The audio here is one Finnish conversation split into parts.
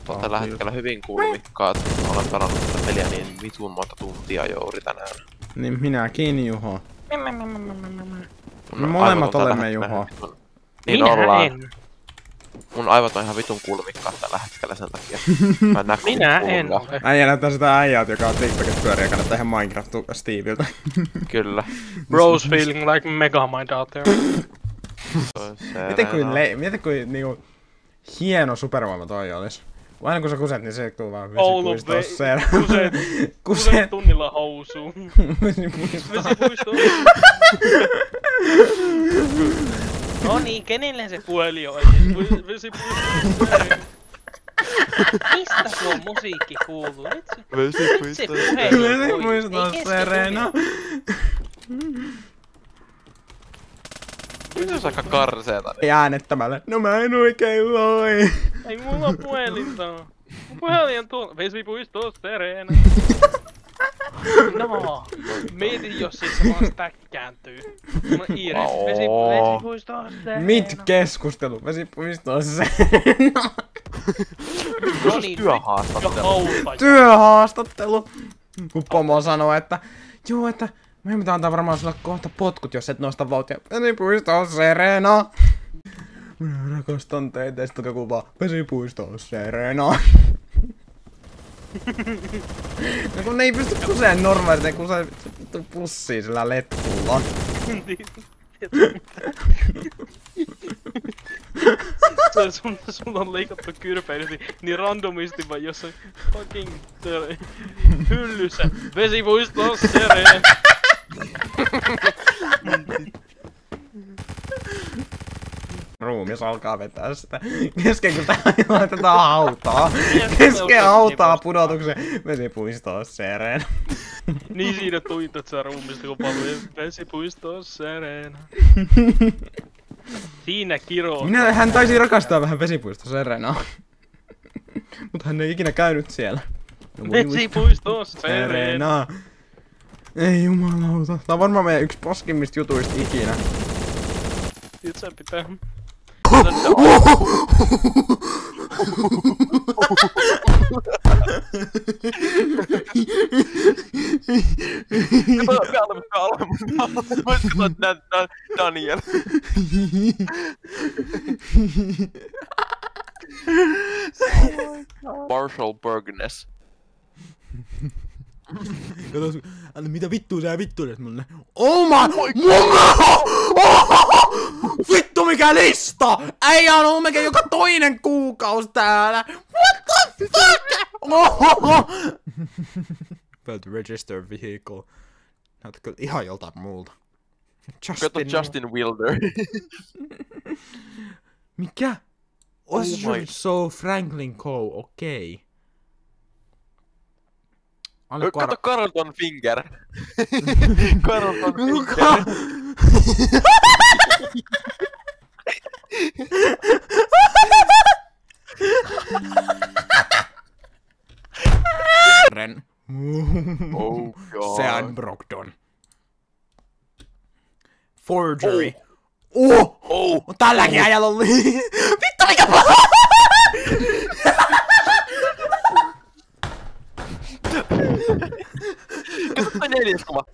Olosuhteet on tällä hetkellä hyvin kuumikkaat. Olen pelannut tätä peliä niin vitun monta tuntia juuri tänään. Niin minäkin, Juho. Mun Molemmat aivot on olemme, tällä Juho. hetkellä- Niin ollaan. Mun aivot on ihan vitun kulmikkaat tällä hetkellä sen takia. Mä en näe Minä en kuulua. ole. Äijä näyttää sitä äijät, joka on TikTokissa pyöriä, kannattaa ihan Minecraft-Steviltä. Kyllä. Bro's feeling like Megamind out there. Mieti kuin niinku hieno supervoima toi olis. Kun aina kun sä kuset, niin se tuu vaan Vesipuistossa. Kuset tunnilla housuun. Vesipuisto. No niin, kenelle se puhelin on? Vesipuisto. Mistä tuo musiikki kuuluu? Nyt se puhelin on. Serena. Nyt se aika karseeta. Ei äänettämällä. No mä en oikein voi. Ei mulla on puhelinta. Mun puhelin on tuolla. Vesipuisto Serena. No, mieti jos siis se vaan stack kääntyy. Mulla on Iiris. Vesipuisto Serena. Mid-keskustelu. Vesipuisto Serena. No niin, Työhaastattelu. Kun pomo sanoo, että joo, että meidän pitää antaa varmaan sulle kohta potkut, jos et nosta vauhtia. Vesipuisto Serena. Minä rakastan teitä, ja sitten kuvaa. Vesipuisto Serena. No kun ne ei pysty kuseen normaalisti, ne kusee vittu pussiin sillä letkulla. Sulla on leikattu kyrpeily niin randomisti vai jossain fucking hyllyssä. Vesipuisto Serena. Ruumis alkaa vetää sitä. Kesken kun tää laitetaan hautaa. Kesken hautaa pudotuksen. Vesipuisto Serena. Niin siinä tuitot sä ruumista kun paljon Vesipuisto Serena. Siinä kiro. Hän taisi rakastaa vähän Vesipuisto Serenaa. Mutta hän ei ikinä käynyt siellä. Vesipuisto Serena. Ei jumalauta. Tää on varmaan meidän yksi paskimmista jutuista ikinä. Nyt sä pitää. Voisiko toi Daniel? Marshall Burgness. Katos, mitä vittua sä vittuilet mulle? Oh my vittu mikä lista! Äijä on melkein joka toinen kuukausi täällä! What the fuck? Failed to register vehicle. Näytät kyllä ihan joltain muulta. Kato Justin Wilder. Mikä? So Franklin Coe, okei. Kato Carlton Finger. Carlton Finger. Ren. Oh god. Sean Brogdon. Forgery. Oh! Tälläkin ajalla oli. Vittu mikä paha! Kato toi 4. kuva.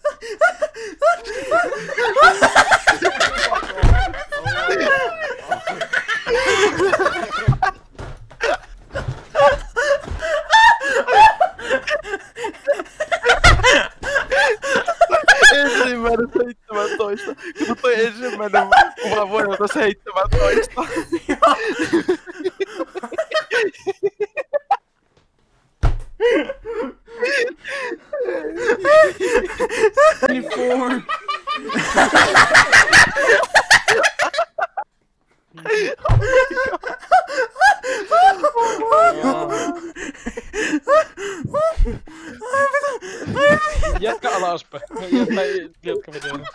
Ensimmäinen 17. Kato toi ensimmäinen kuva vuodelta 17. Uniform. Jätkä alaspäin. Jätkä videoon.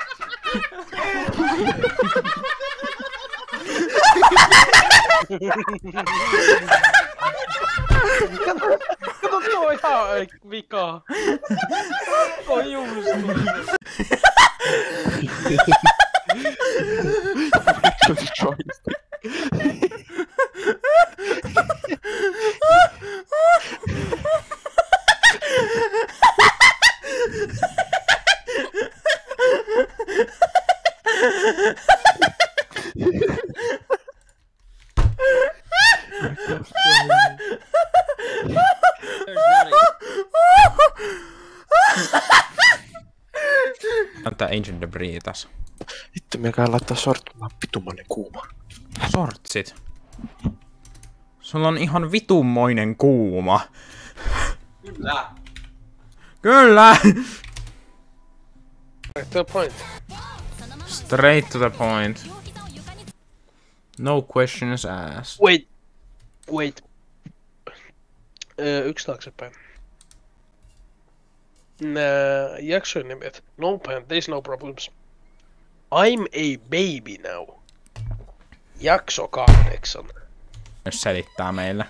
Kato tuo ihan vikaa. Oi just. Näyttää Ancient Debris tässä. Vittu, minä laittaa sorttumaan vitumainen kuuma. Sortsit. Sulla on ihan vitummoinen kuuma. Kyllä. Kyllä! To the point. Straight to the point. No questions asked. Wait. Yksi taaksepäin. Jaksojen nimet. No pain, there's no problems. I'm a baby now. Jakso 8. Jos selittää meille.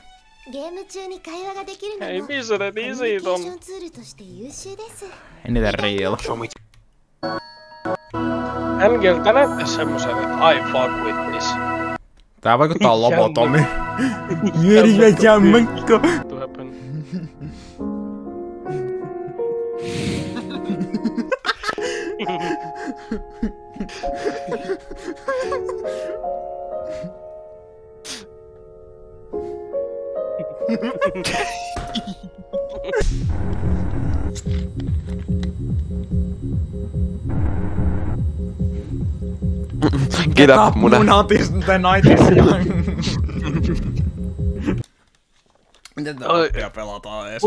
Ei missä ne niin siitä on. Eniten real. Hängeltä näyttää semmosen, että I fuck with this. Tää vaikuttaa lobotomi. Jyrjä jammakko. To happen. Get up, muna. Munatis the night is young. Miten tää oppia pelataan ees?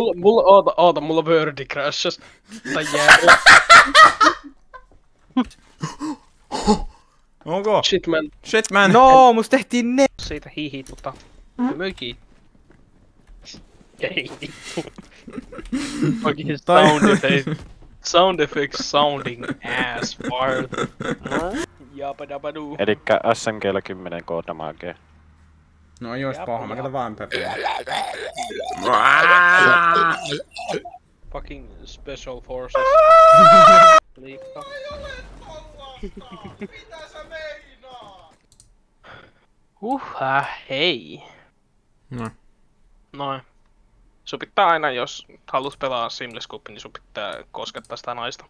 Mulla Wordi crashas. Tai jää. Onko? Shit Man. No, musta tehtiin ne. Siitä hihituta. Möki. Ei. Fucking sound effects sounding ass fart. Japadabadoo. Elikkä SMGllä 10 koodamaagia. No ei ois paha, mä katson vaan peppiä. Fucking special forces. Liikka. Mitä sä meinaat? Hei. No. Noin. Sun pitää aina, jos halus pelaa Simless Cupin, niin sun pitää koskettaa sitä naista.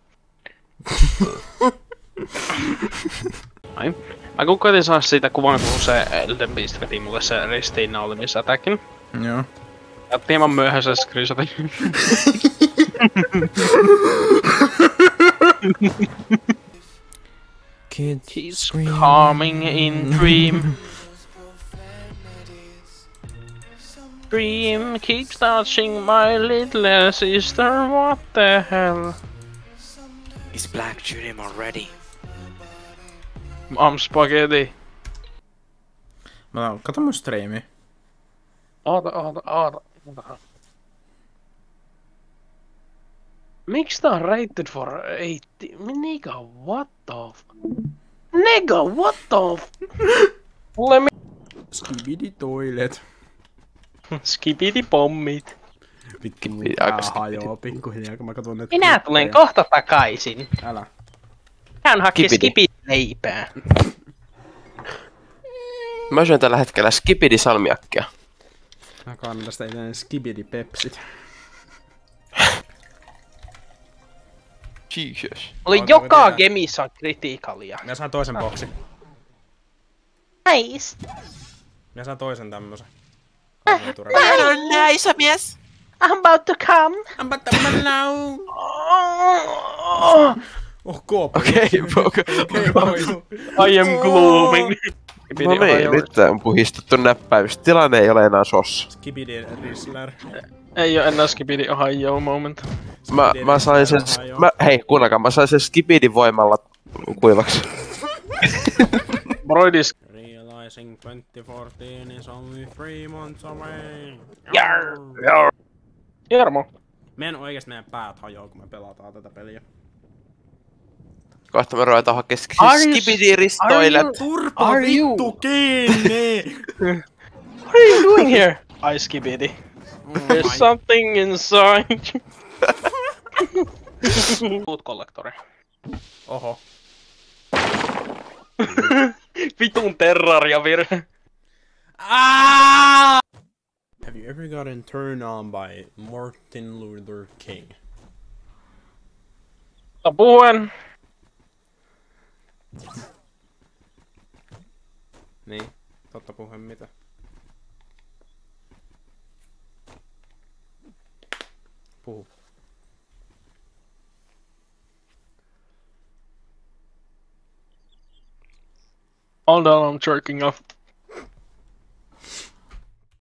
Ai. Mä kun koitin saada siitä kuvan, kun se Elden Beast veti mulle se ristiinnaulimisatäkin. Joo. Ja hieman myöhässä screenshotin. He's coming in dream. Dream keeps touching my little sister, what the hell? Is Black shoot him already? I'm spaghetti. Kato mun striimi. Oota. Miksi tää on rated for 80? Nigga, what the Mulle Skibidi toilet. Skibidi pommit. Vittu hajoo pikkuhiljaa kun mä katon net. Minä tulen kohta takaisin. Älä. Hän hakee skibidi leipää. Mä syön tällä hetkellä skibidi salmiakkia. Mä kannan tästä edelleen skibidi pepsit. Jesus. Oli joka gemissa kriitikalia. Mä saan toisen boksi. Nice. Mä saan toisen tämmösen. Näisä mies. I'm about to come. I'm about to come now. Oh, Okei. I am glooming. No niin, nyt on puhistettu näppäimistä. Tilanne ei ole enää sossa. Skibidi Rizzler. Ei oo enää skibidi ohio moment. Mä sain sen... Hei, kuunnakaa, mä sain sen skibidin voimalla kuivaksi. Broidis. Realizing 2014 is only 3 months away. Jarmo. Meidän päät hajoaa kun me pelataan tätä peliä. Kohta me ruvetaan hakemaan skibidi-ristoille. Turpa vittu kiinni! What are you doing here? I skibidi. There's something inside. Loot collectori. Oho. Vitun terraria virhe. Have you ever gotten turned on by Martin Luther King? Puhuen. Niin, totta puhuen mitä? Puhu. Hold on, I'm jerking off.